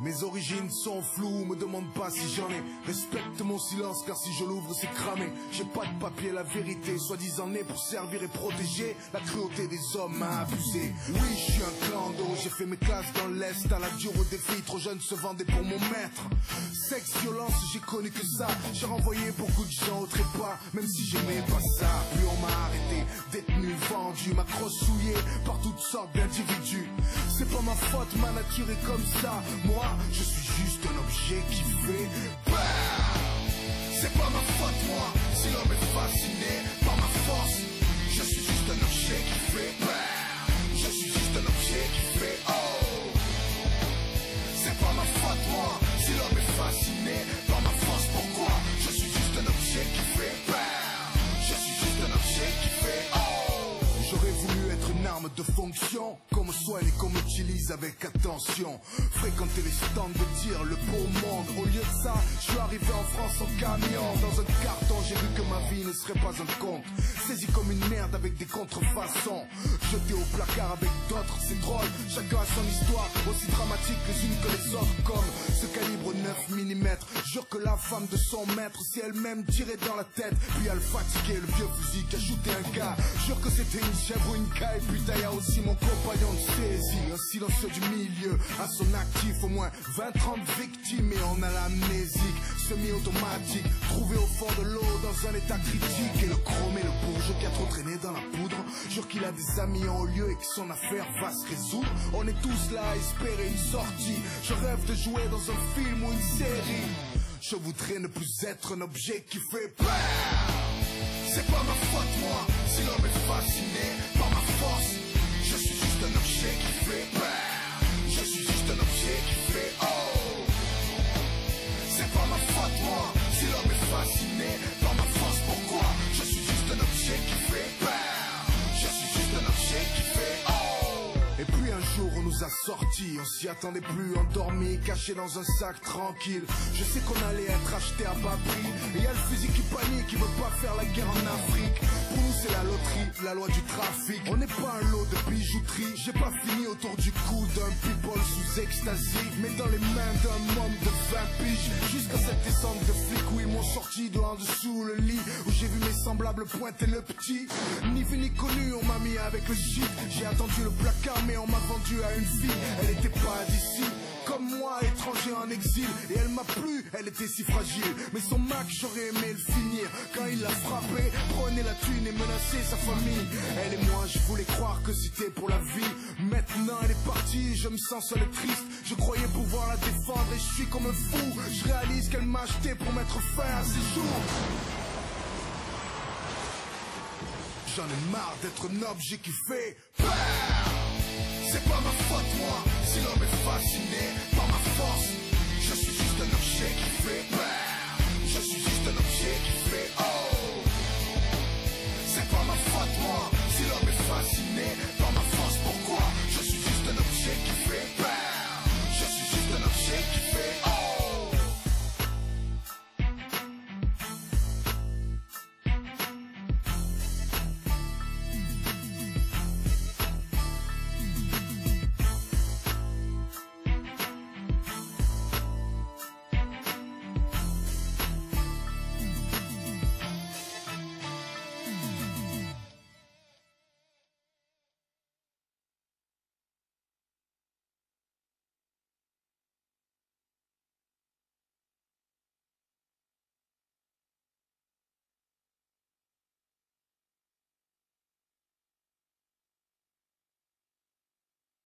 Mes origines sont floues, me demande pas si j'en ai. Respecte mon silence car si je l'ouvre c'est cramé. J'ai pas de papier, la vérité soi-disant né pour servir et protéger. La cruauté des hommes m'a abusé. Oui je suis un clando, j'ai fait mes classes dans l'Est. À la dure au défi, trop jeune se vendait pour mon maître. Sexe, violence, j'ai connu que ça. J'ai renvoyé beaucoup de gens au trépas, même si j'aimais pas ça. Puis on m'a arrêté, détenu, vendu, ma crosse souillée par toutes sortes d'individus. C'est pas ma faute, ma nature est comme ça. Moi, je suis juste un objet qui fait peur. C'est pas ma faute, moi, si l'homme est fasciné par ma force. Je suis juste un objet qui fait peur. Je suis juste un objet qui fait oh. C'est pas ma faute, moi, si l'homme est fasciné par ma force. Pourquoi? Je suis juste un objet qui fait peur. Je suis juste un objet qui fait oh. J'aurais voulu être une arme de fonction, qu'on me soigne et qu'on m'utilise avec attention. Fréquenter les stands de tir, le beau monde. Au lieu de ça, je suis arrivé en France en camion. Dans un carton, j'ai vu que ma vie ne serait pas un conte. Saisi comme une merde avec des contrefaçons. Jeté au placard avec d'autres, c'est drôle. Chacun a son histoire, aussi dramatique les unes que les autres. Comme ce calibre 9 mm. Jure que la femme de son maître, si elle-même tirait dans la tête. Puis elle fatiguait le vieux fusil qui a shooté un gars. Jure que c'était une chèvre ou une caille. Putain y'a aussi mon compagnon de saisie. Un silencieux du milieu, à son actif au moins 20-30 victimes. Et on a l'amnésique, semi-automatique, trouvé au fond de l'eau dans un état critique. Et le chrome et le bourgeois qui a trop traîné dans la poudre. Jure qu'il a des amis en haut lieu et que son affaire va se résoudre. On est tous là à espérer une sortie. Je rêve de jouer dans un film ou une série. Je voudrais ne plus être un objet qui fait peur. C'est pas ma faute moi, si l'homme est fasciné par ma force. Je suis juste un objet qui fait peur. Je suis juste un objet qui fait oh. C'est pas ma faute moi, si l'homme est fasciné par ma force. Pourquoi? Je suis juste un objet qui fait peur. Je suis juste un objet qui fait oh. Et puis un jour on nous a sortis, on s'y attendait plus, endormis, cachés dans un sac tranquille. Je sais qu'on allait être acheté à bas prix. Et y'a le fusil qui panique, qui veut pas faire la guerre en Afrique. Pour nous c'est la loterie, la loi du trafic. On n'est pas un lot de bijouterie. J'ai pas fini autour du cou d'un people sous ecstasy, mais dans les mains d'un homme de 20 piges. Jusqu'à cette descente de flics où ils m'ont sorti de en dessous le lit, où j'ai vu mes semblables pointer le petit. Ni vu ni connu, on m'a mis avec le shit. J'ai attendu le placard mais on m'a vendu à une fille. Elle était pas d'ici, comme moi, étranger en exil. Et elle m'a plu, elle était si fragile. Mais son Mac, j'aurais aimé le finir. Quand il l'a frappé, prenait la thune et menaçait sa famille. Elle et moi, je voulais croire que c'était pour la vie. Maintenant elle est partie, je me sens seul et triste. Je croyais pouvoir la défendre et je suis comme un fou. Je réalise qu'elle m'a acheté pour mettre fin à ses jours. J'en ai marre d'être un objet qui fait peur. C'est pas ma faute moi, si l'homme est fasciné par ma force.